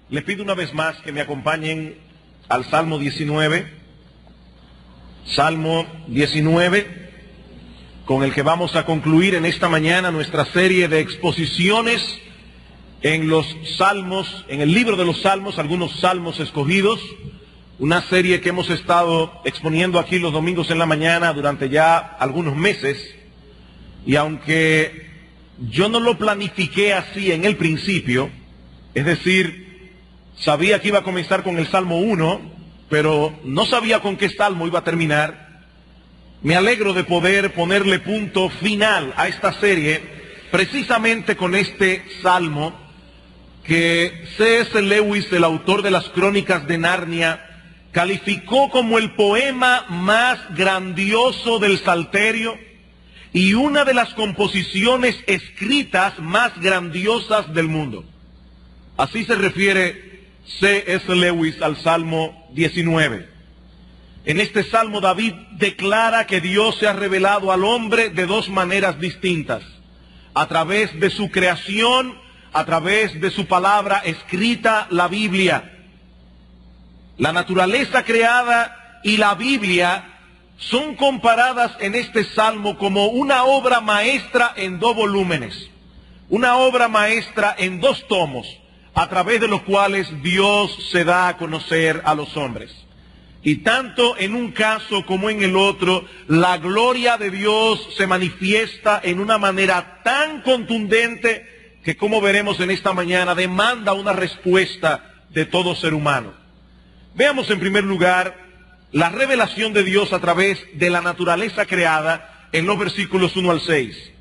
Les pido una vez más que me acompañen al Salmo 19. Salmo 19, con el que vamos a concluir en esta mañana nuestra serie de exposiciones en los Salmos, en el libro de los Salmos, algunos Salmos escogidos. Una serie que hemos estado exponiendo aquí los domingos en la mañana durante ya algunos meses. Y aunque yo no lo planifiqué así en el principio, es decir, sabía que iba a comenzar con el Salmo 1, pero no sabía con qué Salmo iba a terminar. Me alegro de poder ponerle punto final a esta serie, precisamente con este Salmo que C.S. Lewis, el autor de las Crónicas de Narnia, calificó como el poema más grandioso del Salterio y una de las composiciones escritas más grandiosas del mundo. Así se refiere C.S. Lewis al Salmo 19. En este Salmo David declara que Dios se ha revelado al hombre de dos maneras distintas: a través de su creación, a través de su palabra escrita, la Biblia. La naturaleza creada y la Biblia son comparadas en este Salmo como una obra maestra en 2 volúmenes, una obra maestra en 2 tomos, a través de los cuales Dios se da a conocer a los hombres. Y tanto en un caso como en el otro, la gloria de Dios se manifiesta en una manera tan contundente que, como veremos en esta mañana, demanda una respuesta de todo ser humano. Veamos en primer lugar la revelación de Dios a través de la naturaleza creada en los versículos 1 al 6.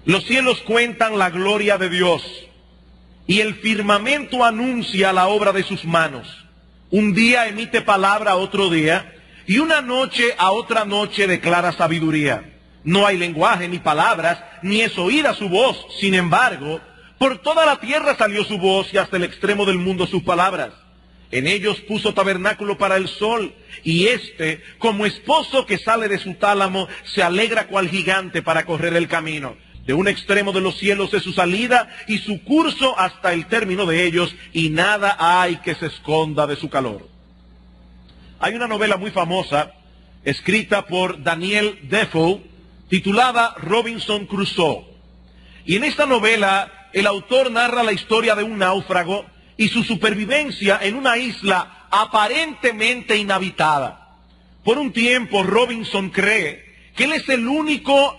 Los cielos cuentan la gloria de Dios, y el firmamento anuncia la obra de sus manos. Un día emite palabra a otro día, y una noche a otra noche declara sabiduría. No hay lenguaje ni palabras, ni es oída su voz. Sin embargo, por toda la tierra salió su voz, y hasta el extremo del mundo sus palabras. En ellos puso tabernáculo para el sol, y éste, como esposo que sale de su tálamo, se alegra cual gigante para correr el camino. De un extremo de los cielos es su salida, y su curso hasta el término de ellos, y nada hay que se esconda de su calor. Hay una novela muy famosa, escrita por Daniel Defoe, titulada Robinson Crusoe. Y en esta novela, el autor narra la historia de un náufrago y su supervivencia en una isla aparentemente inhabitada. Por un tiempo, Robinson cree que él es el único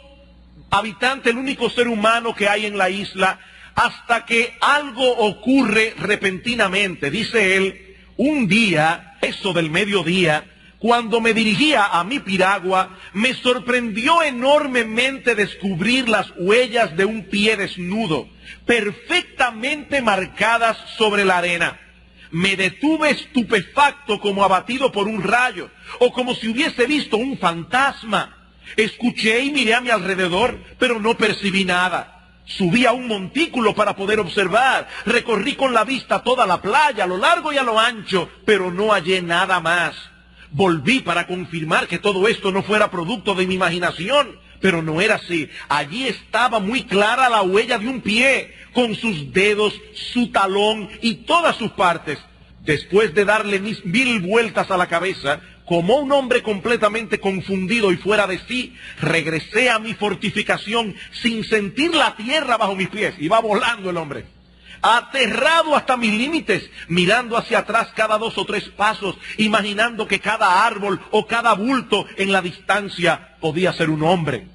habitante, el único ser humano que hay en la isla, hasta que algo ocurre repentinamente. Dice él: un día, eso del mediodía, cuando me dirigía a mi piragua, me sorprendió enormemente descubrir las huellas de un pie desnudo, perfectamente marcadas sobre la arena. Me detuve estupefacto, como abatido por un rayo, o como si hubiese visto un fantasma. Escuché y miré a mi alrededor, pero no percibí nada. Subí a un montículo para poder observar. Recorrí con la vista toda la playa, a lo largo y a lo ancho, pero no hallé nada más. Volví para confirmar que todo esto no fuera producto de mi imaginación, pero no era así. Allí estaba muy clara la huella de un pie, con sus dedos, su talón y todas sus partes. Después de darle 1000 vueltas a la cabeza, como un hombre completamente confundido y fuera de sí, regresé a mi fortificación sin sentir la tierra bajo mis pies. Iba volando el hombre, aterrado hasta mis límites, mirando hacia atrás cada 2 o 3 pasos, imaginando que cada árbol o cada bulto en la distancia podía ser un hombre.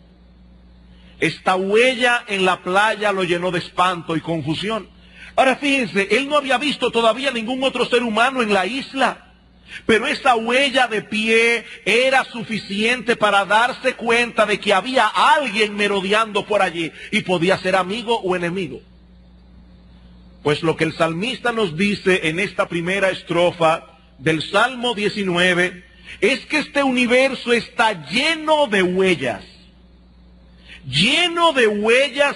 Esta huella en la playa lo llenó de espanto y confusión. Ahora fíjense, él no había visto todavía ningún otro ser humano en la isla, pero esa huella de pie era suficiente para darse cuenta de que había alguien merodeando por allí, y podía ser amigo o enemigo. Pues lo que el salmista nos dice en esta primera estrofa del Salmo 19 es que este universo está lleno de huellas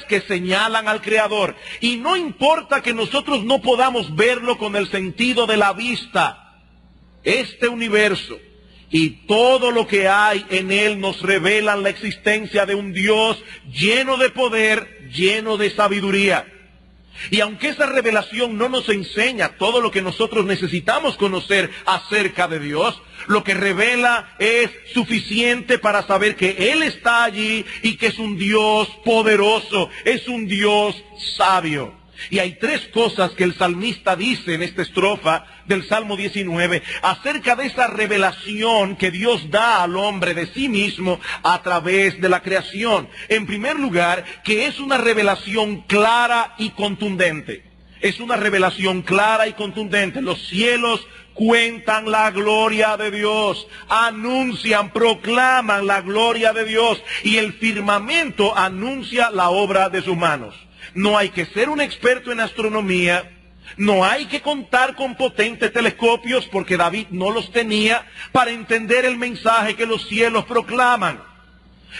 que señalan al Creador. Y no importa que nosotros no podamos verlo con el sentido de la vista, este universo y todo lo que hay en él nos revelan la existencia de un Dios lleno de poder, lleno de sabiduría. Y aunque esa revelación no nos enseña todo lo que nosotros necesitamos conocer acerca de Dios, lo que revela es suficiente para saber que Él está allí y que es un Dios poderoso, es un Dios sabio. Y hay tres cosas que el salmista dice en esta estrofa del Salmo 19 acerca de esa revelación que Dios da al hombre de sí mismo a través de la creación. En primer lugar, que es una revelación clara y contundente. Es una revelación clara y contundente. Los cielos cuentan la gloria de Dios, anuncian, proclaman la gloria de Dios, y el firmamento anuncia la obra de sus manos. No hay que ser un experto en astronomía, no hay que contar con potentes telescopios, porque David no los tenía, para entender el mensaje que los cielos proclaman.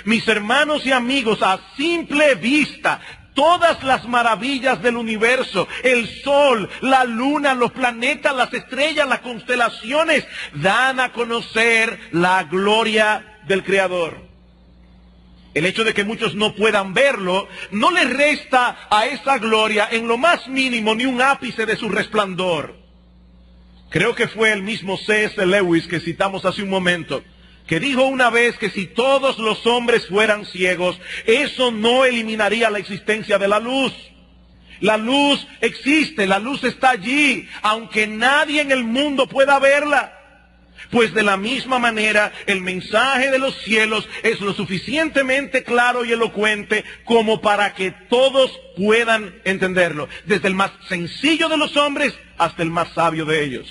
Mis hermanos y amigos, a simple vista, todas las maravillas del universo, el sol, la luna, los planetas, las estrellas, las constelaciones, dan a conocer la gloria del Creador. El hecho de que muchos no puedan verlo, no le resta a esa gloria en lo más mínimo ni un ápice de su resplandor. Creo que fue el mismo C.S. Lewis que citamos hace un momento, que dijo una vez que si todos los hombres fueran ciegos, eso no eliminaría la existencia de la luz. La luz existe, la luz está allí, aunque nadie en el mundo pueda verla. Pues de la misma manera, el mensaje de los cielos es lo suficientemente claro y elocuente como para que todos puedan entenderlo, desde el más sencillo de los hombres hasta el más sabio de ellos.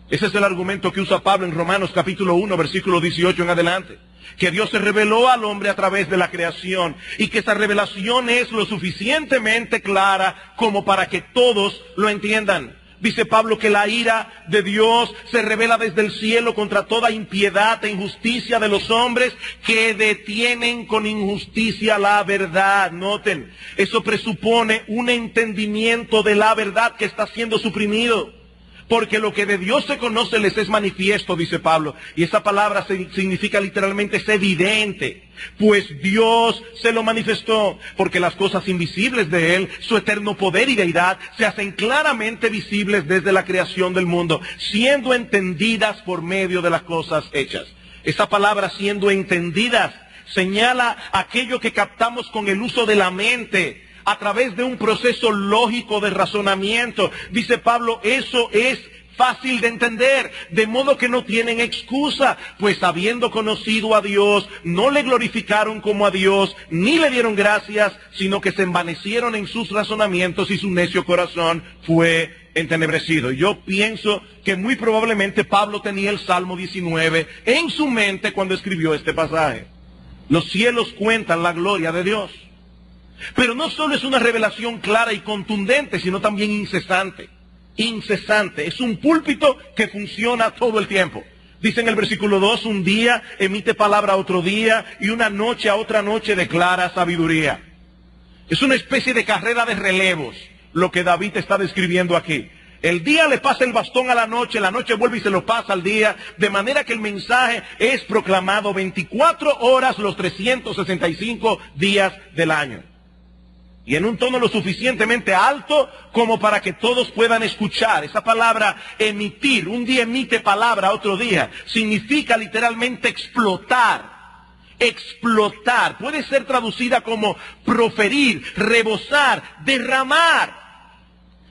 Ese es el argumento que usa Pablo en Romanos capítulo 1, versículo 18 en adelante. Que Dios se reveló al hombre a través de la creación y que esa revelación es lo suficientemente clara como para que todos lo entiendan. Dice Pablo que la ira de Dios se revela desde el cielo contra toda impiedad e injusticia de los hombres que detienen con injusticia la verdad. Noten, eso presupone un entendimiento de la verdad que está siendo suprimido. Porque lo que de Dios se conoce les es manifiesto, dice Pablo. Y esa palabra significa literalmente es evidente. Pues Dios se lo manifestó. Porque las cosas invisibles de Él, su eterno poder y deidad, se hacen claramente visibles desde la creación del mundo, siendo entendidas por medio de las cosas hechas. Esa palabra siendo entendidas señala aquello que captamos con el uso de la mente, a través de un proceso lógico de razonamiento. Dice Pablo, eso es fácil de entender, de modo que no tienen excusa, pues habiendo conocido a Dios, no le glorificaron como a Dios, ni le dieron gracias, sino que se envanecieron en sus razonamientos y su necio corazón fue entenebrecido. Yo pienso que muy probablemente Pablo tenía el Salmo 19 en su mente cuando escribió este pasaje. Los cielos cuentan la gloria de Dios. Pero no solo es una revelación clara y contundente, sino también incesante. Incesante. Es un púlpito que funciona todo el tiempo. Dice en el versículo 2, un día emite palabra a otro día y una noche a otra noche declara sabiduría. Es una especie de carrera de relevos, lo que David está describiendo aquí. El día le pasa el bastón a la noche vuelve y se lo pasa al día, de manera que el mensaje es proclamado 24 horas los 365 días del año. Y en un tono lo suficientemente alto como para que todos puedan escuchar. Esa palabra emitir, un día emite palabra, otro día, significa literalmente explotar. Explotar. Puede ser traducida como proferir, rebosar, derramar.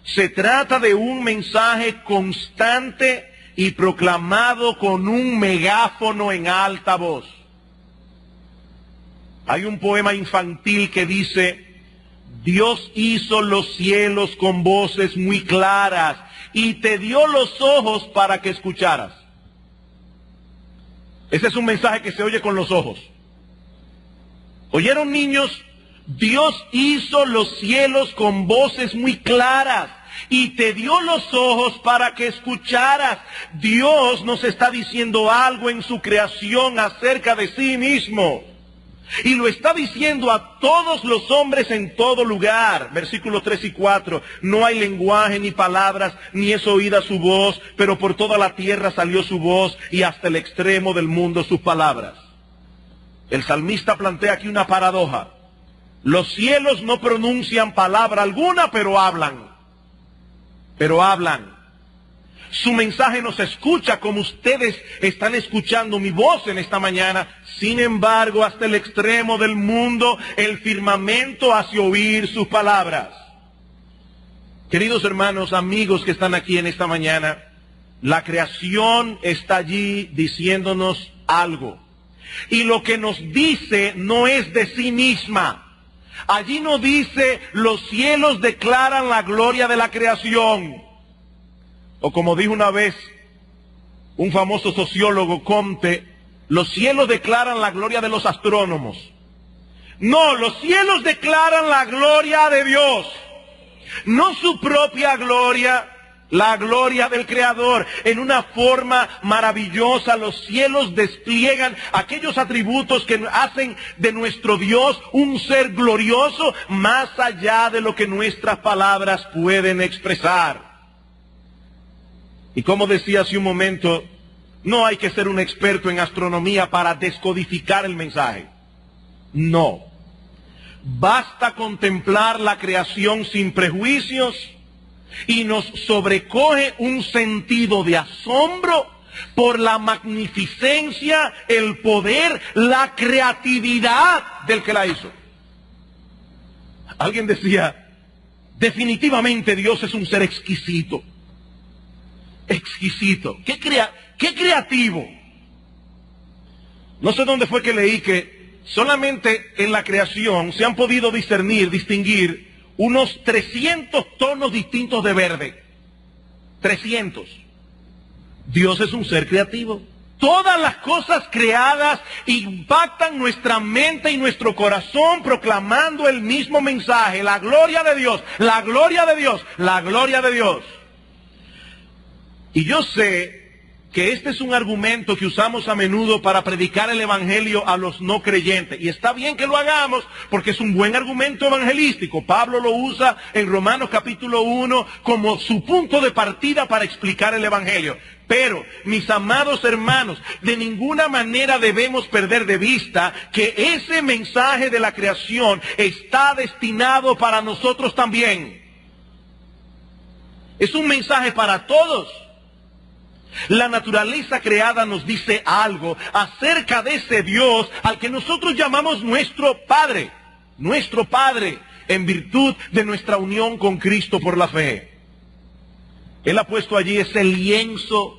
Se trata de un mensaje constante y proclamado con un megáfono en alta voz. Hay un poema infantil que dice: Dios hizo los cielos con voces muy claras y te dio los ojos para que escucharas. Ese es un mensaje que se oye con los ojos. ¿Oyeron, niños? Dios hizo los cielos con voces muy claras y te dio los ojos para que escucharas. Dios nos está diciendo algo en su creación acerca de sí mismo. Y lo está diciendo a todos los hombres en todo lugar. Versículos 3 y 4. No hay lenguaje ni palabras, ni es oída su voz, pero por toda la tierra salió su voz y hasta el extremo del mundo sus palabras. El salmista plantea aquí una paradoja. Los cielos no pronuncian palabra alguna, pero hablan. Pero hablan. Su mensaje no se escucha como ustedes están escuchando mi voz en esta mañana. Sin embargo, hasta el extremo del mundo, el firmamento hace oír sus palabras. Queridos hermanos, amigos que están aquí en esta mañana, la creación está allí diciéndonos algo. Y lo que nos dice no es de sí misma. Allí no dice, los cielos declaran la gloria de la creación. O como dijo una vez un famoso sociólogo, Comte, los cielos declaran la gloria de los astrónomos. No, los cielos declaran la gloria de Dios. No su propia gloria, la gloria del Creador. En una forma maravillosa, los cielos despliegan aquellos atributos que hacen de nuestro Dios un ser glorioso, más allá de lo que nuestras palabras pueden expresar. Y como decía hace un momento, no hay que ser un experto en astronomía para descodificar el mensaje. No. Basta contemplar la creación sin prejuicios y nos sobrecoge un sentido de asombro por la magnificencia, el poder, la creatividad del que la hizo. Alguien decía, definitivamente Dios es un ser exquisito. Exquisito. ¿Qué creativo? No sé dónde fue que leí que solamente en la creación se han podido distinguir unos 300 tonos distintos de verde. 300. Dios es un ser creativo. Todas las cosas creadas impactan nuestra mente y nuestro corazón proclamando el mismo mensaje. La gloria de Dios, la gloria de Dios, la gloria de Dios. Y yo sé que este es un argumento que usamos a menudo para predicar el evangelio a los no creyentes. Y está bien que lo hagamos porque es un buen argumento evangelístico. Pablo lo usa en Romanos capítulo 1 como su punto de partida para explicar el evangelio. Pero, mis amados hermanos, de ninguna manera debemos perder de vista que ese mensaje de la creación está destinado para nosotros también. Es un mensaje para todos. La naturaleza creada nos dice algo acerca de ese Dios al que nosotros llamamos nuestro Padre, en virtud de nuestra unión con Cristo por la fe. Él ha puesto allí ese lienzo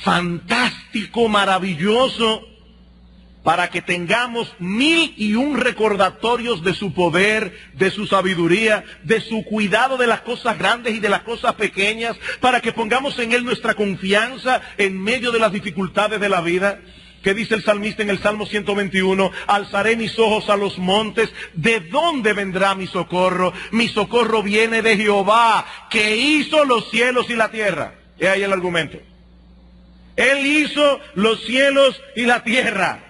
fantástico, maravilloso, para que tengamos 1001 recordatorios de su poder, de su sabiduría, de su cuidado de las cosas grandes y de las cosas pequeñas, para que pongamos en Él nuestra confianza en medio de las dificultades de la vida. ¿Qué dice el salmista en el Salmo 121? Alzaré mis ojos a los montes, ¿de dónde vendrá mi socorro? Mi socorro viene de Jehová, que hizo los cielos y la tierra. He ahí el argumento. Él hizo los cielos y la tierra.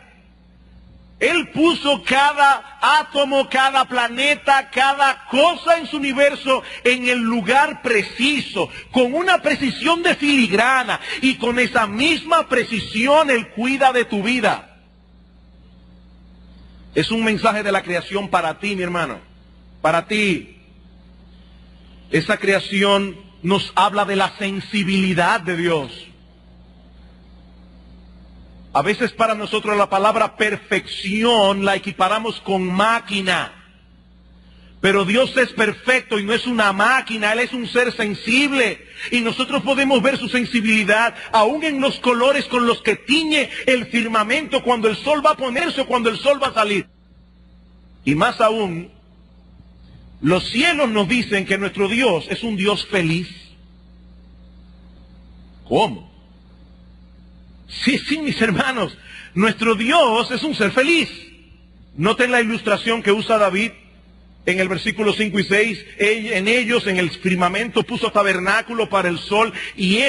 Él puso cada átomo, cada planeta, cada cosa en su universo en el lugar preciso, con una precisión de filigrana, y con esa misma precisión Él cuida de tu vida. Es un mensaje de la creación para ti, mi hermano, para ti. Esa creación nos habla de la sensibilidad de Dios. A veces para nosotros la palabra perfección la equiparamos con máquina. Pero Dios es perfecto y no es una máquina, Él es un ser sensible. Y nosotros podemos ver su sensibilidad aún en los colores con los que tiñe el firmamento cuando el sol va a ponerse o cuando el sol va a salir. Y más aún, los cielos nos dicen que nuestro Dios es un Dios feliz. ¿Cómo? Sí, mis hermanos, nuestro Dios es un ser feliz. Noten la ilustración que usa David en el versículo 5 y 6. En ellos, en el firmamento, puso tabernáculo para el sol, y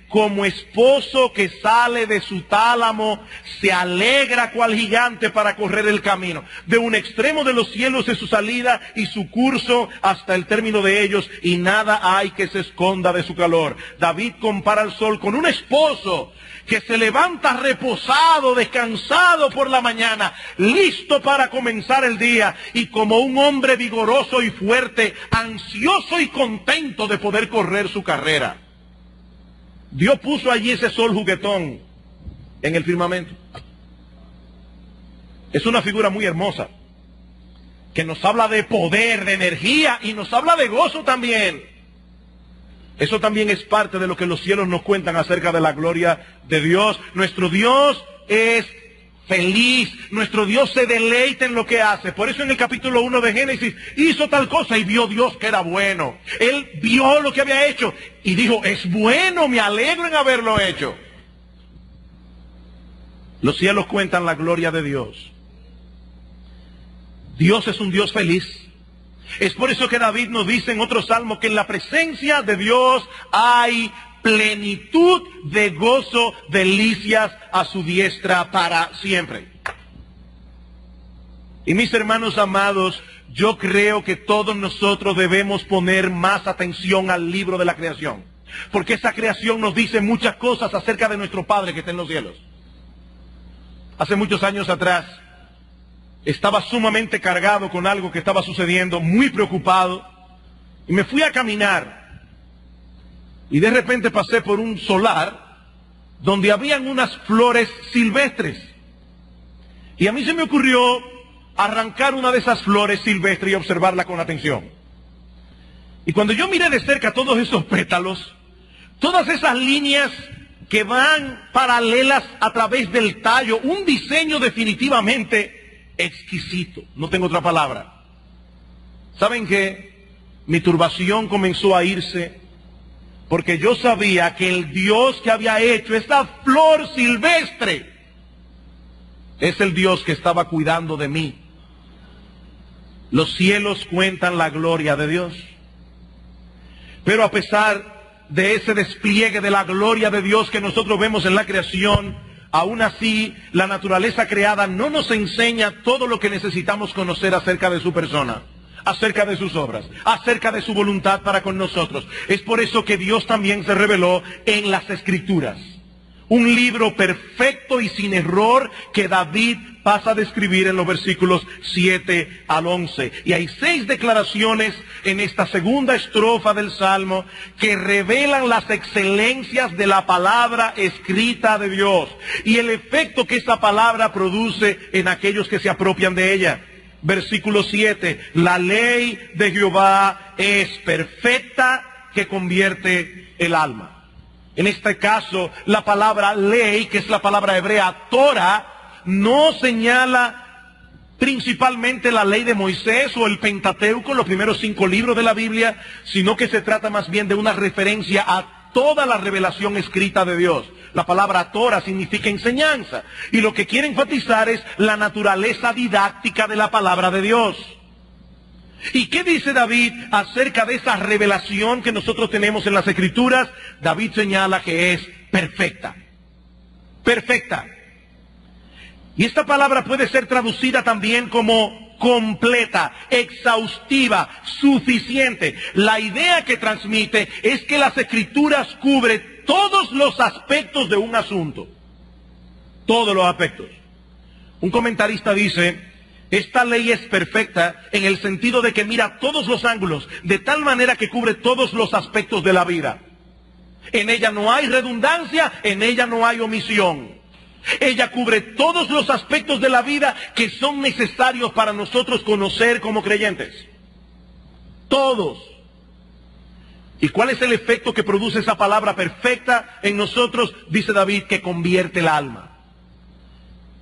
como esposo que sale de su tálamo, se alegra cual gigante para correr el camino. De un extremo de los cielos es su salida y su curso hasta el término de ellos, y nada hay que se esconda de su calor. David compara al sol con un esposo que se levanta reposado, descansado por la mañana, listo para comenzar el día, y como un hombre vigoroso y fuerte, ansioso y contento de poder correr su carrera. Dios puso allí ese sol juguetón en el firmamento. Es una figura muy hermosa, que nos habla de poder, de energía, y nos habla de gozo también. Eso también es parte de lo que los cielos nos cuentan acerca de la gloria de Dios. Nuestro Dios es feliz, nuestro Dios se deleita en lo que hace. Por eso en el capítulo 1 de Génesis hizo tal cosa y vio Dios que era bueno. Él vio lo que había hecho y dijo, es bueno, me alegro en haberlo hecho. Los cielos cuentan la gloria de Dios. Dios es un Dios feliz. Es por eso que David nos dice en otro salmo que en la presencia de Dios hay plenitud de gozo, delicias a su diestra para siempre. Y mis hermanos amados, yo creo que todos nosotros debemos poner más atención al libro de la creación, porque esa creación nos dice muchas cosas acerca de nuestro Padre que está en los cielos. Hace muchos años atrás, estaba sumamente cargado con algo que estaba sucediendo, muy preocupado, y me fui a caminar. Y de repente pasé por un solar donde habían unas flores silvestres. Y a mí se me ocurrió arrancar una de esas flores silvestres y observarla con atención. Y cuando yo miré de cerca todos esos pétalos, todas esas líneas que van paralelas a través del tallo, un diseño definitivamente exquisito, no tengo otra palabra. ¿Saben qué? Mi turbación comenzó a irse, porque yo sabía que el Dios que había hecho esta flor silvestre es el Dios que estaba cuidando de mí. Los cielos cuentan la gloria de Dios. Pero a pesar de ese despliegue de la gloria de Dios que nosotros vemos en la creación, aún así la naturaleza creada no nos enseña todo lo que necesitamos conocer acerca de su persona, acerca de sus obras, acerca de su voluntad para con nosotros. Es por eso que Dios también se reveló en las Escrituras. Un libro perfecto y sin error que David pasa a describir en los versículos 7 al 11. Y hay 6 declaraciones en esta segunda estrofa del Salmo que revelan las excelencias de la palabra escrita de Dios y el efecto que esa palabra produce en aquellos que se apropian de ella. Versículo 7, la ley de Jehová es perfecta que convierte el alma. En este caso, la palabra ley, que es la palabra hebrea Torah, no señala principalmente la ley de Moisés o el Pentateuco, los primeros 5 libros de la Biblia, sino que se trata más bien de una referencia a toda la revelación escrita de Dios. La palabra Torah significa enseñanza, y lo que quiere enfatizar es la naturaleza didáctica de la palabra de Dios. ¿Y qué dice David acerca de esa revelación que nosotros tenemos en las Escrituras? David señala que es perfecta. Perfecta. Y esta palabra puede ser traducida también como completa, exhaustiva, suficiente. La idea que transmite es que las Escrituras cubren todos los aspectos de un asunto. Todos los aspectos. Un comentarista dice: esta ley es perfecta en el sentido de que mira todos los ángulos, de tal manera que cubre todos los aspectos de la vida. En ella no hay redundancia, en ella no hay omisión. Ella cubre todos los aspectos de la vida que son necesarios para nosotros conocer como creyentes. Todos. ¿Y cuál es el efecto que produce esa palabra perfecta en nosotros? Dice David, que convierte el alma.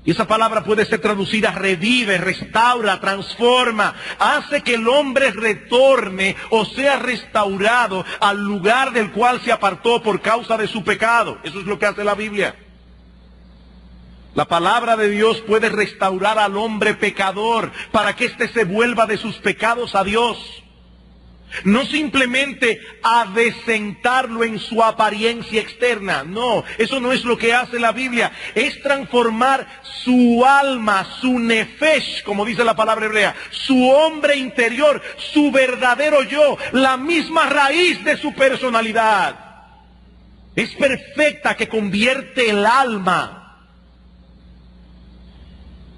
Y esa palabra puede ser traducida revive, restaura, transforma, hace que el hombre retorne o sea restaurado al lugar del cual se apartó por causa de su pecado. Eso es lo que hace la Biblia. La palabra de Dios puede restaurar al hombre pecador para que éste se vuelva de sus pecados a Dios. No simplemente adecentarlo en su apariencia externa. No, eso no es lo que hace la Biblia. Es transformar su alma, su nefesh, como dice la palabra hebrea, su hombre interior, su verdadero yo, la misma raíz de su personalidad. Es perfecta, que convierte el alma.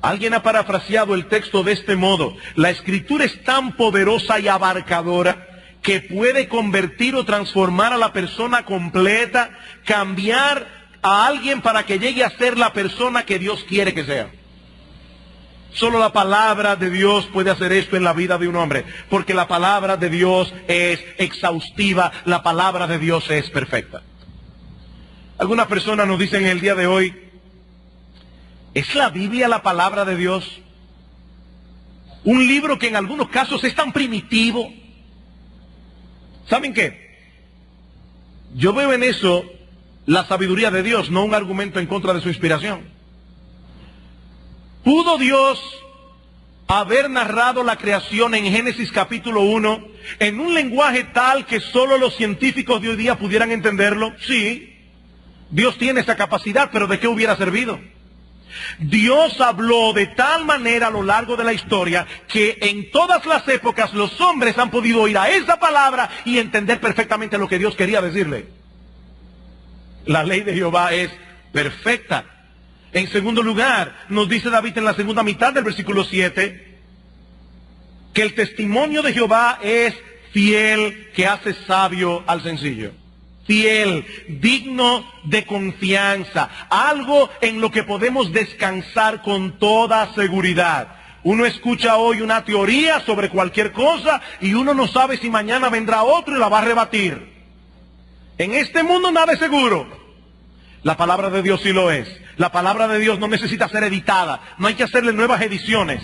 Alguien ha parafraseado el texto de este modo: la Escritura es tan poderosa y abarcadora que puede convertir o transformar a la persona completa, cambiar a alguien para que llegue a ser la persona que Dios quiere que sea. Solo la palabra de Dios puede hacer esto en la vida de un hombre, porque la palabra de Dios es exhaustiva, la palabra de Dios es perfecta. Algunas personas nos dicen en el día de hoy: ¿es la Biblia la palabra de Dios? Un libro que en algunos casos es tan primitivo. ¿Saben qué? Yo veo en eso la sabiduría de Dios, no un argumento en contra de su inspiración. ¿Pudo Dios haber narrado la creación en Génesis capítulo 1 en un lenguaje tal que solo los científicos de hoy día pudieran entenderlo? Sí, Dios tiene esa capacidad, pero ¿de qué hubiera servido? Dios habló de tal manera a lo largo de la historia que en todas las épocas los hombres han podido oír a esa palabra y entender perfectamente lo que Dios quería decirle. La ley de Jehová es perfecta. En segundo lugar, nos dice David en la segunda mitad del versículo 7, que el testimonio de Jehová es fiel, que hace sabio al sencillo. Fiel, digno de confianza, algo en lo que podemos descansar con toda seguridad. Uno escucha hoy una teoría sobre cualquier cosa y uno no sabe si mañana vendrá otro y la va a rebatir. En este mundo nada es seguro. La palabra de Dios sí lo es. La palabra de Dios no necesita ser editada, no hay que hacerle nuevas ediciones,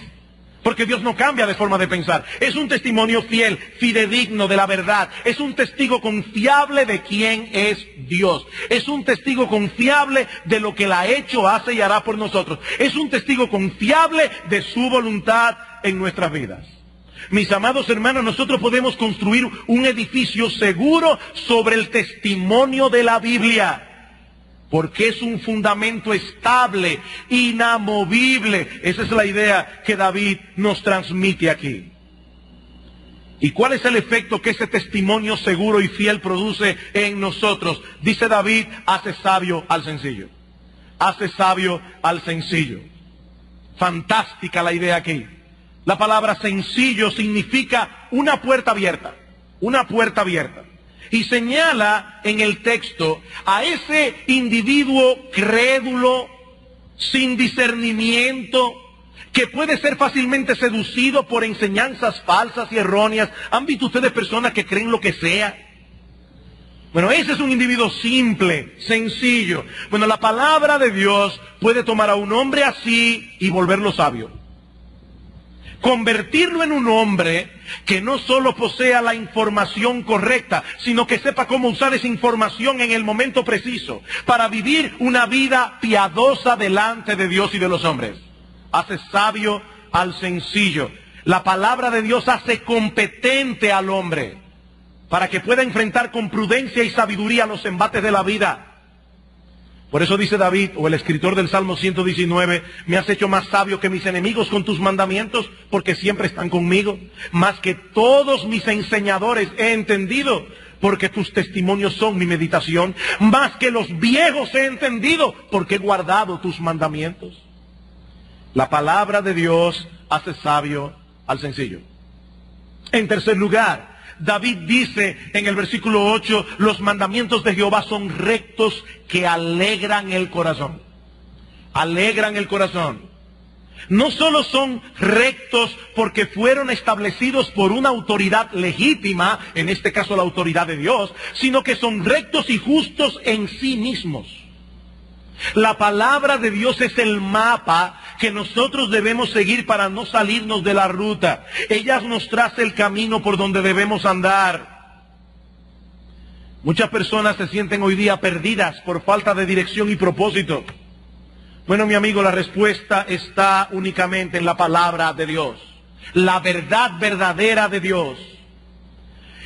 porque Dios no cambia de forma de pensar. Es un testimonio fiel, fidedigno de la verdad. Es un testigo confiable de quién es Dios. Es un testigo confiable de lo que Él ha hecho, hace y hará por nosotros. Es un testigo confiable de su voluntad en nuestras vidas. Mis amados hermanos, nosotros podemos construir un edificio seguro sobre el testimonio de la Biblia, porque es un fundamento estable, inamovible. Esa es la idea que David nos transmite aquí. ¿Y cuál es el efecto que ese testimonio seguro y fiel produce en nosotros? Dice David: hace sabio al sencillo. Hace sabio al sencillo. Fantástica la idea aquí. La palabra sencillo significa una puerta abierta. Una puerta abierta. Y señala en el texto a ese individuo crédulo, sin discernimiento, que puede ser fácilmente seducido por enseñanzas falsas y erróneas. ¿Han visto ustedes personas que creen lo que sea? Bueno, ese es un individuo simple, sencillo. Bueno, la palabra de Dios puede tomar a un hombre así y volverlo sabio. Convertirlo en un hombre que no solo posea la información correcta, sino que sepa cómo usar esa información en el momento preciso para vivir una vida piadosa delante de Dios y de los hombres. Hace sabio al sencillo. La palabra de Dios hace competente al hombre para que pueda enfrentar con prudencia y sabiduría los embates de la vida. Por eso dice David, o el escritor del Salmo 119, me has hecho más sabio que mis enemigos con tus mandamientos, porque siempre están conmigo. Más que todos mis enseñadores he entendido, porque tus testimonios son mi meditación. Más que los viejos he entendido, porque he guardado tus mandamientos. La palabra de Dios hace sabio al sencillo. En tercer lugar, David dice en el versículo 8, los mandamientos de Jehová son rectos que alegran el corazón. Alegran el corazón. No solo son rectos porque fueron establecidos por una autoridad legítima, en este caso la autoridad de Dios, sino que son rectos y justos en sí mismos. La palabra de Dios es el mapa que nosotros debemos seguir para no salirnos de la ruta. Ella nos traza el camino por donde debemos andar. Muchas personas se sienten hoy día perdidas por falta de dirección y propósito. Bueno, mi amigo, la respuesta está únicamente en la palabra de Dios. La verdad verdadera de Dios.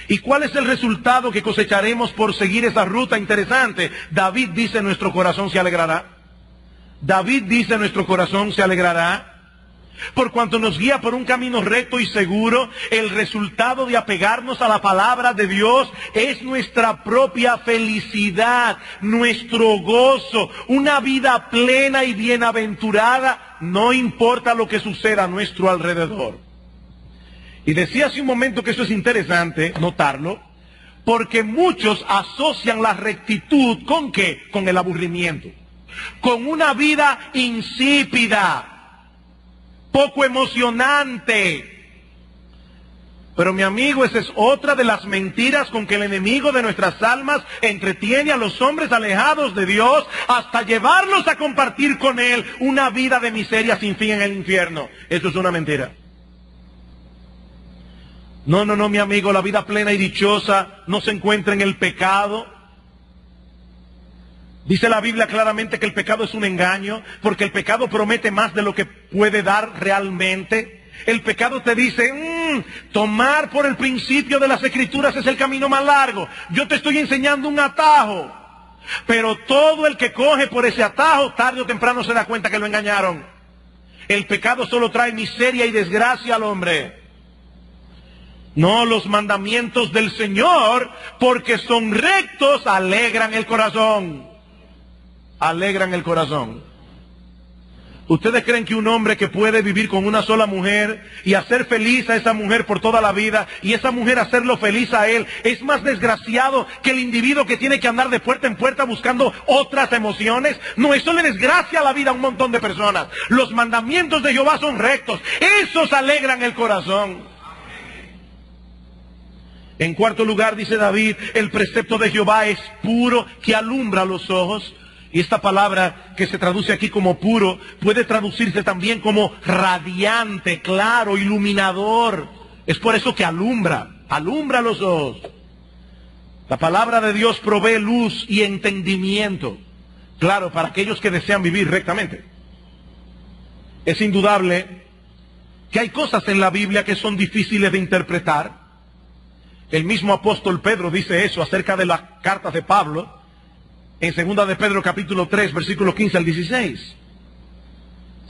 ¿Y cuál es el resultado que cosecharemos por seguir esa ruta interesante? David dice, nuestro corazón se alegrará. David dice, nuestro corazón se alegrará. Por cuanto nos guía por un camino recto y seguro, el resultado de apegarnos a la palabra de Dios es nuestra propia felicidad, nuestro gozo, una vida plena y bienaventurada, no importa lo que suceda a nuestro alrededor. Y decía hace un momento que eso es interesante notarlo, porque muchos asocian la rectitud ¿con qué? Con el aburrimiento, con una vida insípida, poco emocionante. Pero mi amigo, esa es otra de las mentiras con que el enemigo de nuestras almas entretiene a los hombres alejados de Dios hasta llevarlos a compartir con Él una vida de miseria sin fin en el infierno. Eso es una mentira. No, mi amigo, la vida plena y dichosa no se encuentra en el pecado. Dice la Biblia claramente que el pecado es un engaño, porque el pecado promete más de lo que puede dar realmente. El pecado te dice, tomar por el principio de las Escrituras es el camino más largo. Yo te estoy enseñando un atajo. Pero todo el que coge por ese atajo, tarde o temprano se da cuenta que lo engañaron. El pecado solo trae miseria y desgracia al hombre. No, los mandamientos del Señor, porque son rectos, alegran el corazón. Alegran el corazón. ¿Ustedes creen que un hombre que puede vivir con una sola mujer y hacer feliz a esa mujer por toda la vida y esa mujer hacerlo feliz a él es más desgraciado que el individuo que tiene que andar de puerta en puerta buscando otras emociones? No, eso le desgracia la vida a un montón de personas. Los mandamientos de Jehová son rectos, esos alegran el corazón. En cuarto lugar, dice David, el precepto de Jehová es puro, que alumbra los ojos. Y esta palabra que se traduce aquí como puro, puede traducirse también como radiante, claro, iluminador. Es por eso que alumbra los ojos. La palabra de Dios provee luz y entendimiento, claro, para aquellos que desean vivir rectamente. Es indudable que hay cosas en la Biblia que son difíciles de interpretar. El mismo apóstol Pedro dice eso acerca de las cartas de Pablo, en 2 de Pedro capítulo 3, versículos 15 al 16.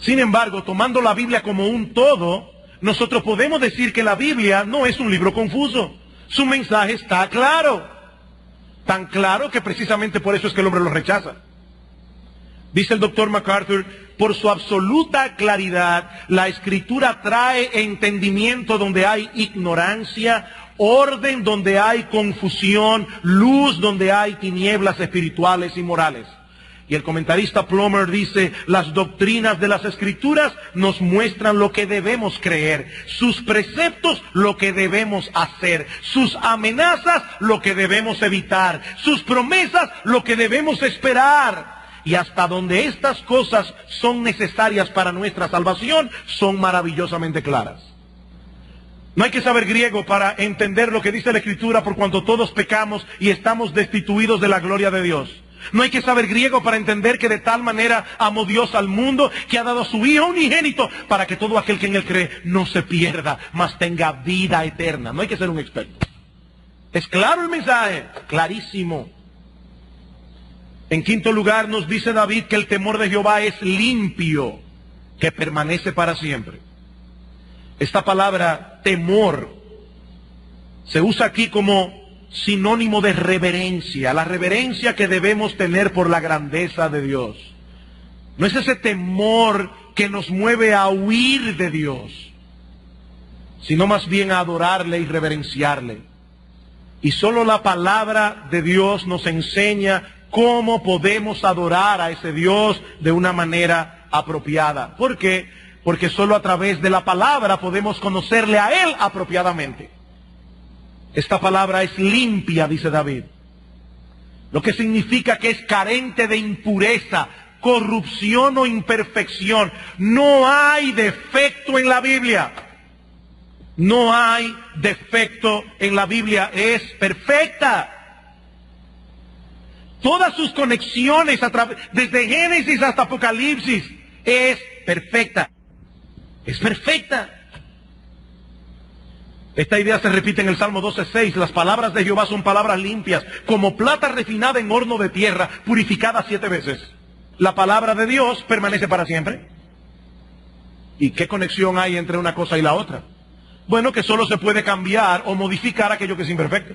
Sin embargo, tomando la Biblia como un todo, nosotros podemos decir que la Biblia no es un libro confuso. Su mensaje está claro. Tan claro que precisamente por eso es que el hombre lo rechaza. Dice el doctor MacArthur, por su absoluta claridad, la Escritura trae entendimiento donde hay ignorancia, orden donde hay confusión, luz donde hay tinieblas espirituales y morales. Y el comentarista Plummer dice, las doctrinas de las Escrituras nos muestran lo que debemos creer, sus preceptos lo que debemos hacer, sus amenazas lo que debemos evitar, sus promesas lo que debemos esperar. Y hasta donde estas cosas son necesarias para nuestra salvación, son maravillosamente claras. No hay que saber griego para entender lo que dice la Escritura, por cuanto todos pecamos y estamos destituidos de la gloria de Dios. No hay que saber griego para entender que de tal manera amó Dios al mundo que ha dado a su Hijo unigénito para que todo aquel que en Él cree no se pierda, mas tenga vida eterna. No hay que ser un experto. Es claro el mensaje, clarísimo. En quinto lugar nos dice David que el temor de Jehová es limpio, que permanece para siempre. Esta palabra temor se usa aquí como sinónimo de reverencia, la reverencia que debemos tener por la grandeza de Dios. No es ese temor que nos mueve a huir de Dios, sino más bien a adorarle y reverenciarle. Y solo la palabra de Dios nos enseña cómo podemos adorar a ese Dios de una manera apropiada. ¿Por qué? Porque solo a través de la palabra podemos conocerle a Él apropiadamente. Esta palabra es limpia, dice David. Lo que significa que es carente de impureza, corrupción o imperfección. No hay defecto en la Biblia. No hay defecto en la Biblia. Es perfecta. Todas sus conexiones, desde Génesis hasta Apocalipsis, es perfecta. Es perfecta. Esta idea se repite en el Salmo 12:6. Las palabras de Jehová son palabras limpias, como plata refinada en horno de tierra, purificada 7 veces. La palabra de Dios permanece para siempre. ¿Y qué conexión hay entre una cosa y la otra? Bueno, que solo se puede cambiar o modificar aquello que es imperfecto.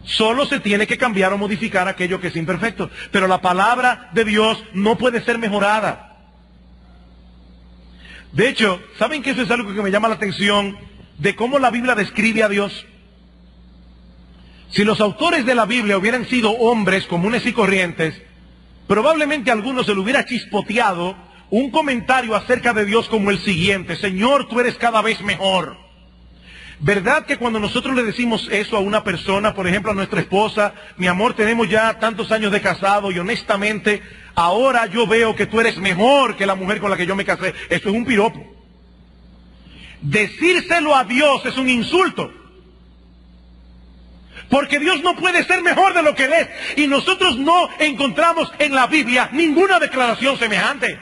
Solo se tiene que cambiar o modificar aquello que es imperfecto. Pero la palabra de Dios no puede ser mejorada. De hecho, ¿saben que eso es algo que me llama la atención de cómo la Biblia describe a Dios? Si los autores de la Biblia hubieran sido hombres comunes y corrientes, probablemente a algunos se le hubiera chispoteado un comentario acerca de Dios como el siguiente: Señor, tú eres cada vez mejor. ¿Verdad que cuando nosotros le decimos eso a una persona, por ejemplo a nuestra esposa, mi amor, tenemos ya tantos años de casado y honestamente ahora yo veo que tú eres mejor que la mujer con la que yo me casé? Eso es un piropo. Decírselo a Dios es un insulto. Porque Dios no puede ser mejor de lo que Él es. Y nosotros no encontramos en la Biblia ninguna declaración semejante.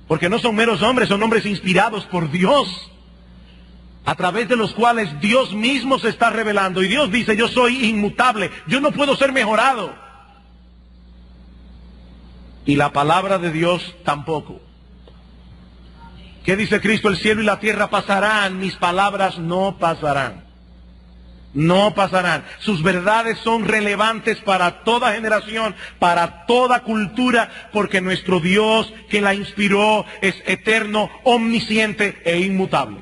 Porque no son meros hombres, son hombres inspirados por Dios, a través de los cuales Dios mismo se está revelando. Y Dios dice: yo soy inmutable, yo no puedo ser mejorado. Y la palabra de Dios tampoco. ¿Qué dice Cristo? El cielo y la tierra pasarán, mis palabras no pasarán. No pasarán. Sus verdades son relevantes para toda generación, para toda cultura, porque nuestro Dios que la inspiró es eterno, omnisciente e inmutable.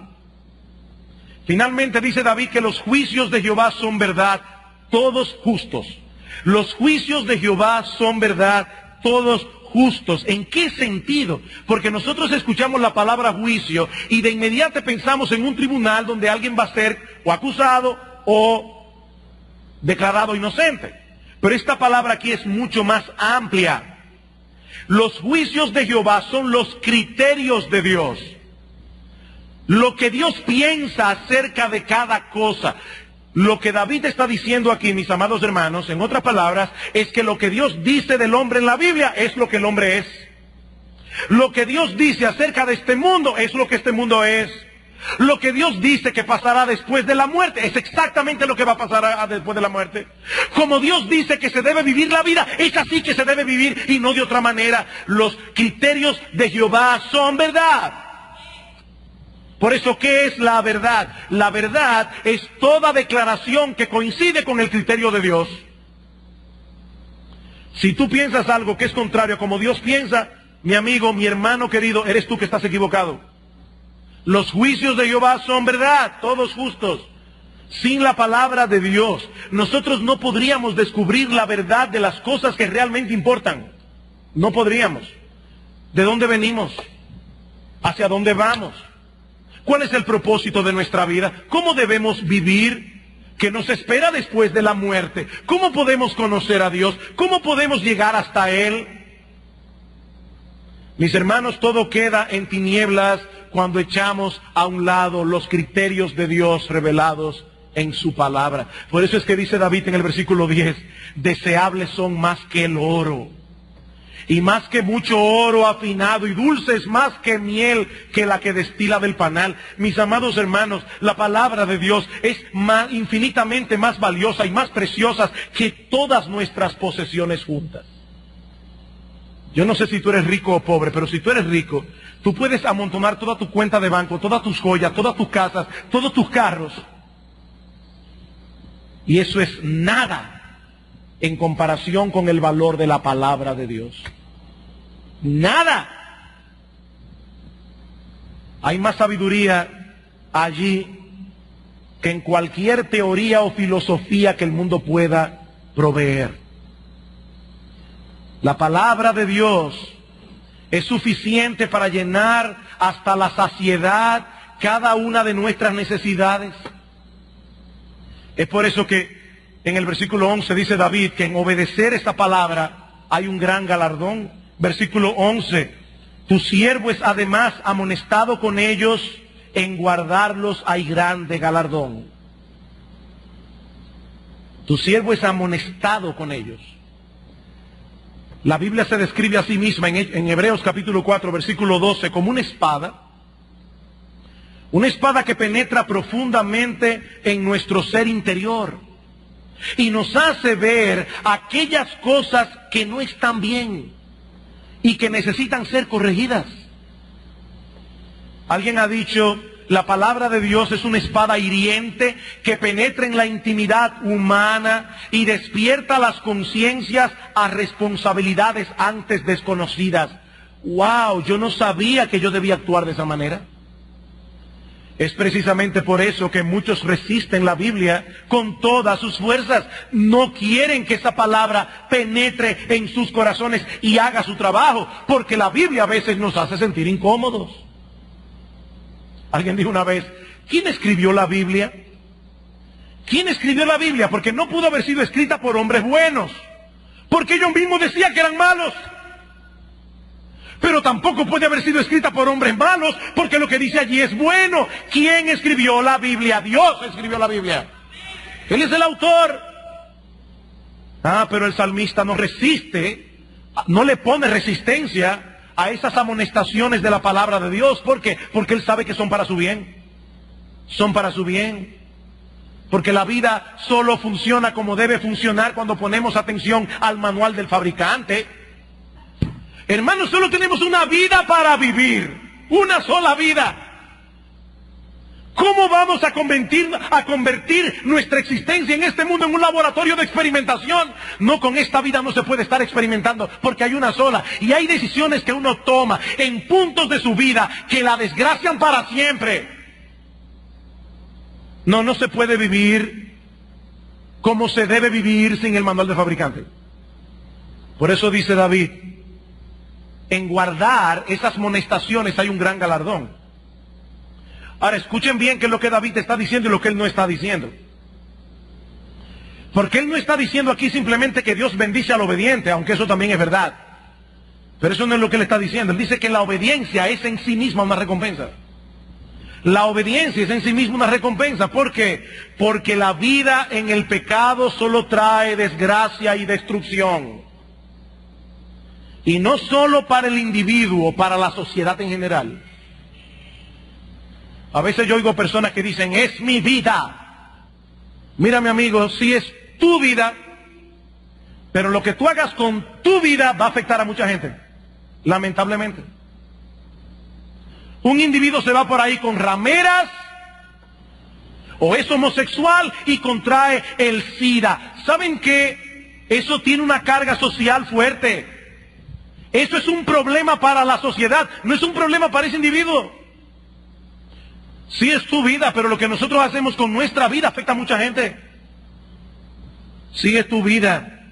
Finalmente dice David que los juicios de Jehová son verdad, todos justos. Los juicios de Jehová son verdad, todos justos. ¿En qué sentido? Porque nosotros escuchamos la palabra juicio y de inmediato pensamos en un tribunal donde alguien va a ser o acusado o declarado inocente. Pero esta palabra aquí es mucho más amplia. Los juicios de Jehová son los criterios de Dios. Lo que Dios piensa acerca de cada cosa. Lo que David está diciendo aquí, mis amados hermanos, en otras palabras, es que lo que Dios dice del hombre en la Biblia es lo que el hombre es. Lo que Dios dice acerca de este mundo es lo que este mundo es. Lo que Dios dice que pasará después de la muerte es exactamente lo que va a pasar después de la muerte. Como Dios dice que se debe vivir la vida, es así que se debe vivir y no de otra manera. Los criterios de Jehová son verdad. Por eso, ¿qué es la verdad? La verdad es toda declaración que coincide con el criterio de Dios. Si tú piensas algo que es contrario a como Dios piensa, mi amigo, mi hermano querido, eres tú que estás equivocado. Los juicios de Jehová son verdad, todos justos. Sin la palabra de Dios, nosotros no podríamos descubrir la verdad de las cosas que realmente importan. No podríamos. ¿De dónde venimos? ¿Hacia dónde vamos? ¿Cuál es el propósito de nuestra vida? ¿Cómo debemos vivir? ¿Qué nos espera después de la muerte? ¿Cómo podemos conocer a Dios? ¿Cómo podemos llegar hasta Él? Mis hermanos, todo queda en tinieblas cuando echamos a un lado los criterios de Dios revelados en su palabra. Por eso es que dice David en el versículo 10, deseables son más que el oro, y más que mucho oro afinado, y dulces más que miel que la que destila del panal. Mis amados hermanos, la palabra de Dios es infinitamente más valiosa y más preciosa que todas nuestras posesiones juntas. Yo no sé si tú eres rico o pobre, pero si tú eres rico, tú puedes amontonar toda tu cuenta de banco, todas tus joyas, todas tus casas, todos tus carros. Y eso es nada en comparación con el valor de la palabra de Dios. Nada. Hay más sabiduría allí que en cualquier teoría o filosofía que el mundo pueda proveer. La palabra de Dios es suficiente para llenar hasta la saciedad cada una de nuestras necesidades. Es por eso que en el versículo 11 dice David que en obedecer esta palabra hay un gran galardón. Versículo 11, tu siervo es además amonestado con ellos, en guardarlos hay grande galardón. Tu siervo es amonestado con ellos. La Biblia se describe a sí misma en Hebreos capítulo 4, versículo 12, como una espada Una espada que penetra profundamente en nuestro ser interior y nos hace ver aquellas cosas que no están bien y que necesitan ser corregidas. Alguien ha dicho, la palabra de Dios es una espada hiriente que penetra en la intimidad humana y despierta las conciencias a responsabilidades antes desconocidas. ¡Wow! Yo no sabía que yo debía actuar de esa manera. Es precisamente por eso que muchos resisten la Biblia con todas sus fuerzas. No quieren que esa palabra penetre en sus corazones y haga su trabajo, porque la Biblia a veces nos hace sentir incómodos. Alguien dijo una vez, ¿quién escribió la Biblia? ¿Quién escribió la Biblia? Porque no pudo haber sido escrita por hombres buenos, porque ellos mismos decían que eran malos. Pero tampoco puede haber sido escrita por hombres malos, porque lo que dice allí es bueno. ¿Quién escribió la Biblia? Dios escribió la Biblia. Él es el autor. Pero el salmista no resiste, no le pone resistencia a esas amonestaciones de la palabra de Dios. ¿Por qué? Porque él sabe que son para su bien. Son para su bien. Porque la vida solo funciona como debe funcionar cuando ponemos atención al manual del fabricante. Hermanos, solo tenemos una vida para vivir, una sola vida. ¿Cómo vamos a convertir nuestra existencia en este mundo en un laboratorio de experimentación? No, con esta vida no se puede estar experimentando, porque hay una sola. Y hay decisiones que uno toma en puntos de su vida que la desgracian para siempre. No se puede vivir como se debe vivir sin el manual del fabricante. Por eso dice David, en guardar esas amonestaciones hay un gran galardón. Ahora escuchen bien qué es lo que David está diciendo y lo que él no está diciendo. Porque él no está diciendo aquí simplemente que Dios bendice al obediente, aunque eso también es verdad. Pero eso no es lo que él está diciendo. Él dice que la obediencia es en sí misma una recompensa. La obediencia es en sí misma una recompensa. ¿Por qué? Porque la vida en el pecado solo trae desgracia y destrucción. Y no solo para el individuo, para la sociedad en general. A veces yo oigo personas que dicen, es mi vida. Mira, mi amigo, sí es tu vida, pero lo que tú hagas con tu vida va a afectar a mucha gente, lamentablemente. Un individuo se va por ahí con rameras, o es homosexual y contrae el SIDA. ¿Saben qué? Eso tiene una carga social fuerte. Eso es un problema para la sociedad, no es un problema para ese individuo. Sí es tu vida, pero lo que nosotros hacemos con nuestra vida afecta a mucha gente. Sí es tu vida,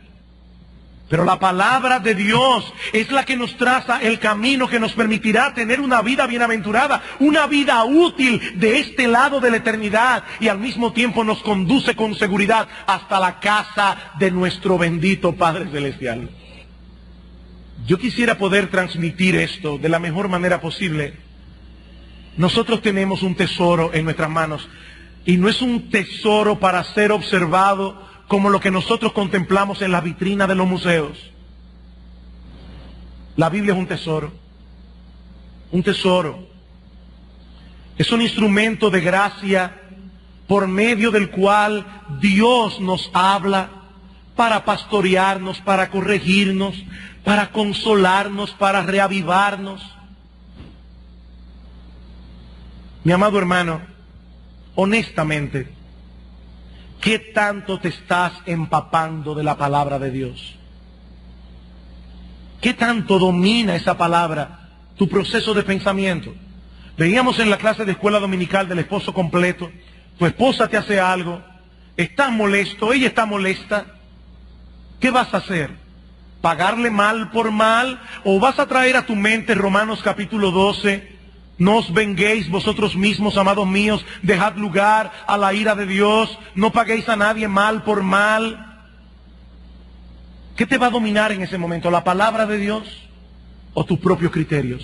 pero la palabra de Dios es la que nos traza el camino que nos permitirá tener una vida bienaventurada, una vida útil de este lado de la eternidad, y al mismo tiempo nos conduce con seguridad hasta la casa de nuestro bendito Padre Celestial. Yo quisiera poder transmitir esto de la mejor manera posible. Nosotros tenemos un tesoro en nuestras manos, y no es un tesoro para ser observado como lo que nosotros contemplamos en la vitrina de los museos. La Biblia es un tesoro. Un tesoro. Es un instrumento de gracia por medio del cual Dios nos habla para pastorearnos, para corregirnos, para consolarnos, para reavivarnos. Mi amado hermano, honestamente, ¿qué tanto te estás empapando de la palabra de Dios? ¿Qué tanto domina esa palabra tu proceso de pensamiento? Veíamos en la clase de escuela dominical del esposo completo. Tu esposa te hace algo, estás molesto, ella está molesta. ¿Qué vas a hacer? ¿Pagarle mal por mal? ¿O vas a traer a tu mente Romanos capítulo 12? No os venguéis vosotros mismos, amados míos, dejad lugar a la ira de Dios, no paguéis a nadie mal por mal. ¿Qué te va a dominar en ese momento? ¿La palabra de Dios o tus propios criterios?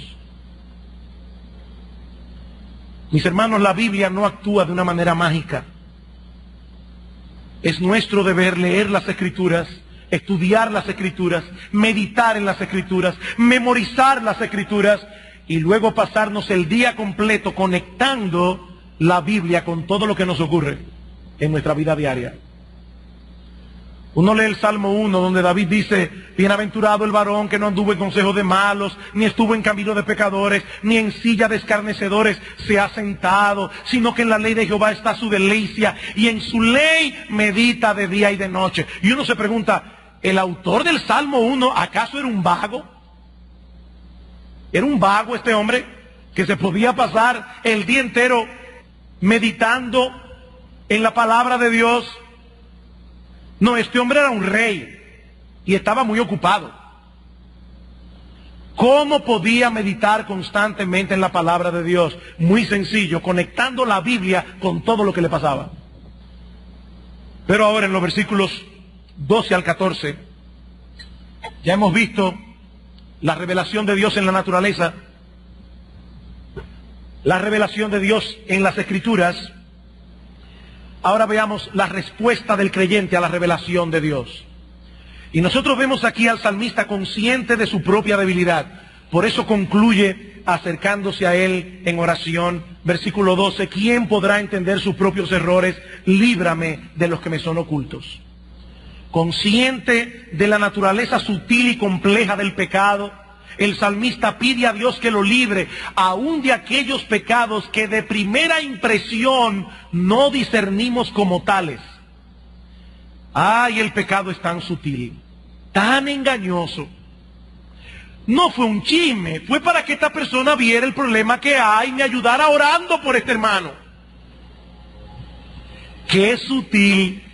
Mis hermanos, la Biblia no actúa de una manera mágica. Es nuestro deber leer las Escrituras, estudiar las Escrituras, meditar en las Escrituras, memorizar las Escrituras, y luego pasarnos el día completo conectando la Biblia con todo lo que nos ocurre en nuestra vida diaria. Uno lee el Salmo 1, donde David dice: bienaventurado el varón que no anduvo en consejo de malos, ni estuvo en camino de pecadores, ni en silla de escarnecedores se ha sentado, sino que en la ley de Jehová está su delicia, y en su ley medita de día y de noche. Y uno se pregunta, ¿el autor del Salmo 1 acaso era un vago? ¿Era un vago este hombre que se podía pasar el día entero meditando en la palabra de Dios? No, este hombre era un rey y estaba muy ocupado. ¿Cómo podía meditar constantemente en la palabra de Dios? Muy sencillo, conectando la Biblia con todo lo que le pasaba. Pero ahora en los versículos 12 al 14, ya hemos visto la revelación de Dios en la naturaleza, la revelación de Dios en las Escrituras. Ahora veamos la respuesta del creyente a la revelación de Dios. Y nosotros vemos aquí al salmista consciente de su propia debilidad. Por eso concluye acercándose a él en oración. Versículo 12, ¿quién podrá entender sus propios errores? Líbrame de los que me son ocultos. Consciente de la naturaleza sutil y compleja del pecado, el salmista pide a Dios que lo libre, aún de aquellos pecados que de primera impresión no discernimos como tales. Ay, el pecado es tan sutil, tan engañoso. No fue un chisme, fue para que esta persona viera el problema que hay y me ayudara orando por este hermano. Qué sutil.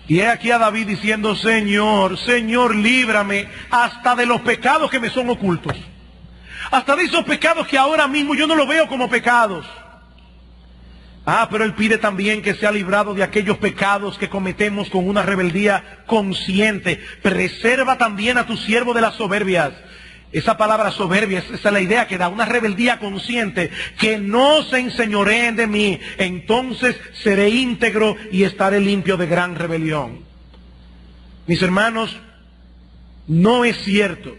Y he aquí a David diciendo: Señor, Señor, líbrame hasta de los pecados que me son ocultos. Hasta de esos pecados que ahora mismo yo no los veo como pecados. Pero él pide también que sea librado de aquellos pecados que cometemos con una rebeldía consciente. Preserva también a tu siervo de las soberbias. Esa palabra soberbia, esa es la idea que da, una rebeldía consciente, que no se enseñoreen de mí, entonces seré íntegro y estaré limpio de gran rebelión. Mis hermanos, no es cierto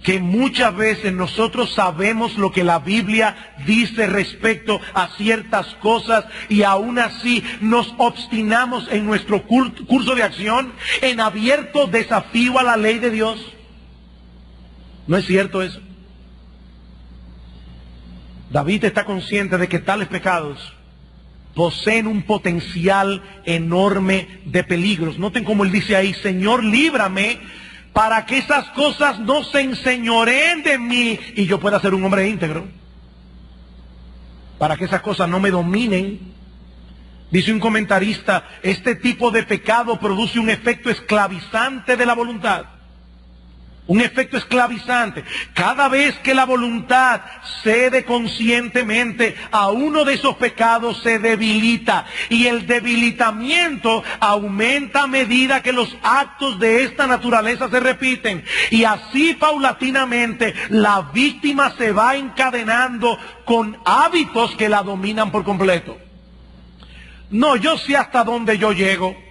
que muchas veces nosotros sabemos lo que la Biblia dice respecto a ciertas cosas y aún así nos obstinamos en nuestro curso de acción, en abierto desafío a la ley de Dios. ¿No es cierto eso? David está consciente de que tales pecados poseen un potencial enorme de peligros. Noten cómo él dice ahí: Señor, líbrame para que esas cosas no se enseñoreen de mí y yo pueda ser un hombre íntegro. Para que esas cosas no me dominen. Dice un comentarista, este tipo de pecado produce un efecto esclavizante de la voluntad. Un efecto esclavizante. Cada vez que la voluntad cede conscientemente a uno de esos pecados, se debilita. Y el debilitamiento aumenta a medida que los actos de esta naturaleza se repiten. Y así paulatinamente la víctima se va encadenando con hábitos que la dominan por completo. No, yo sé hasta dónde yo llego.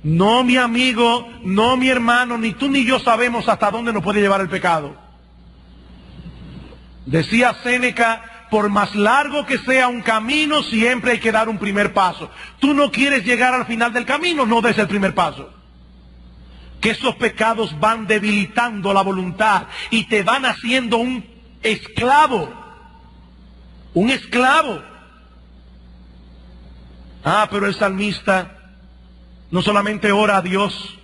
No, mi amigo, no, mi hermano, ni tú ni yo sabemos hasta dónde nos puede llevar el pecado. Decía Séneca, por más largo que sea un camino, siempre hay que dar un primer paso. Tú no quieres llegar al final del camino, no des el primer paso. Que esos pecados van debilitando la voluntad y te van haciendo un esclavo. Un esclavo. Pero el salmista no solamente ora a Dios,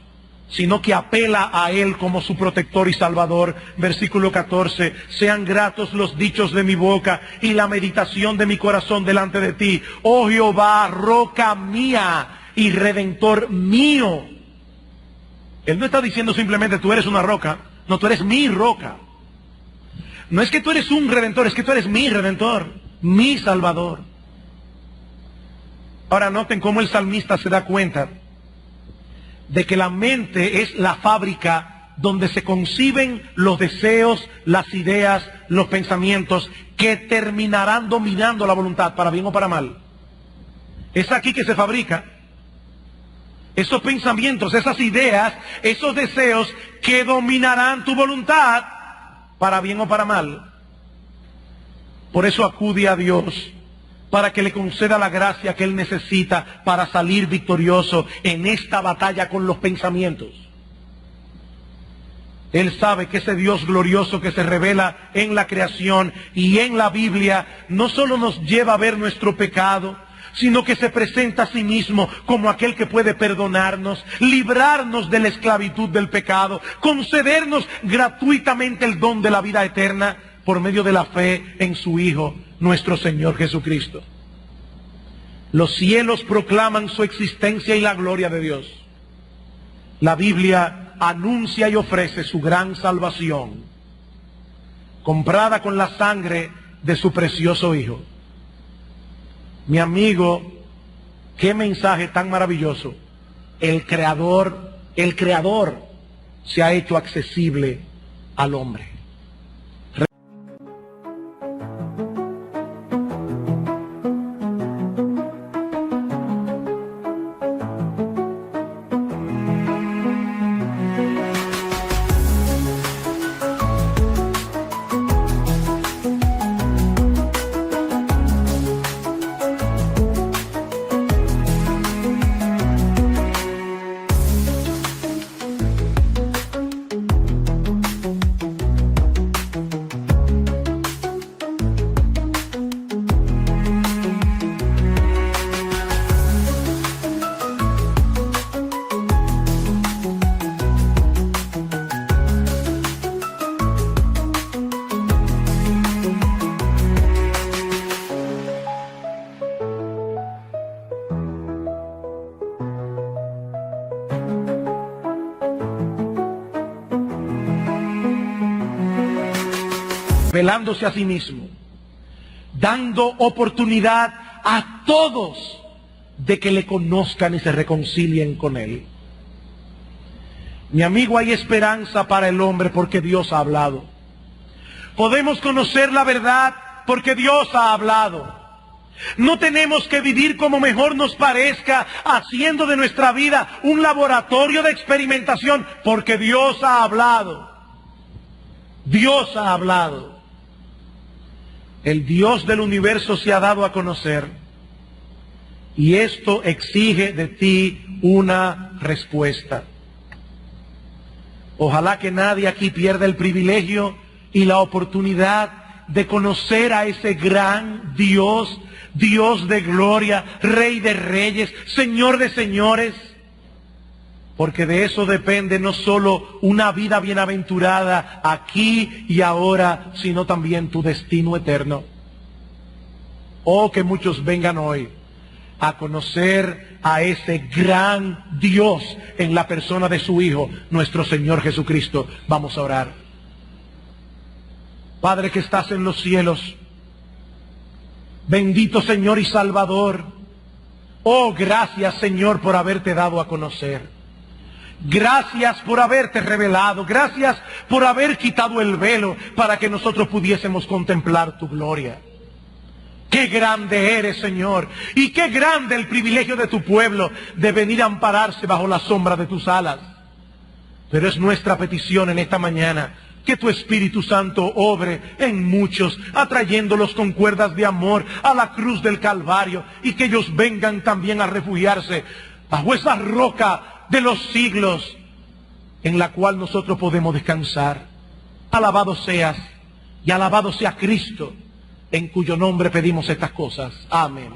sino que apela a Él como su protector y salvador. Versículo 14, sean gratos los dichos de mi boca y la meditación de mi corazón delante de ti, oh Jehová, roca mía y redentor mío. Él no está diciendo simplemente tú eres una roca, no, tú eres mi roca. No es que tú eres un redentor, es que tú eres mi redentor, mi salvador. Ahora noten cómo el salmista se da cuenta de que la mente es la fábrica donde se conciben los deseos, las ideas, los pensamientos que terminarán dominando la voluntad, para bien o para mal. Es aquí que se fabrica esos pensamientos, esas ideas, esos deseos que dominarán tu voluntad, para bien o para mal. Por eso acude a Dios para que le conceda la gracia que él necesita para salir victorioso en esta batalla con los pensamientos. Él sabe que ese Dios glorioso que se revela en la creación y en la Biblia no solo nos lleva a ver nuestro pecado, sino que se presenta a sí mismo como aquel que puede perdonarnos, librarnos de la esclavitud del pecado, concedernos gratuitamente el don de la vida eterna por medio de la fe en su Hijo, nuestro Señor Jesucristo. Los cielos proclaman su existencia y la gloria de Dios. La Biblia anuncia y ofrece su gran salvación, comprada con la sangre de su precioso Hijo. Mi amigo, qué mensaje tan maravilloso. El Creador se ha hecho accesible al hombre. Revelándose a sí mismo, dando oportunidad a todos de que le conozcan y se reconcilien con Él. Mi amigo, hay esperanza para el hombre porque Dios ha hablado. Podemos conocer la verdad porque Dios ha hablado. No tenemos que vivir como mejor nos parezca, haciendo de nuestra vida un laboratorio de experimentación, porque Dios ha hablado. Dios ha hablado. El Dios del universo se ha dado a conocer y esto exige de ti una respuesta. Ojalá que nadie aquí pierda el privilegio y la oportunidad de conocer a ese gran Dios, Dios de gloria, Rey de reyes, Señor de señores. Porque de eso depende no solo una vida bienaventurada aquí y ahora, sino también tu destino eterno. Oh, que muchos vengan hoy a conocer a ese gran Dios en la persona de su Hijo, nuestro Señor Jesucristo. Vamos a orar. Padre que estás en los cielos, bendito Señor y Salvador. Oh, gracias Señor por haberte dado a conocer. Gracias por haberte revelado, gracias por haber quitado el velo para que nosotros pudiésemos contemplar tu gloria. Qué grande eres, Señor, y qué grande el privilegio de tu pueblo de venir a ampararse bajo la sombra de tus alas. Pero es nuestra petición en esta mañana que tu Espíritu Santo obre en muchos, atrayéndolos con cuerdas de amor a la cruz del Calvario, y que ellos vengan también a refugiarse bajo esa roca de los siglos en la cual nosotros podemos descansar. Alabado seas y alabado sea Cristo, en cuyo nombre pedimos estas cosas. Amén.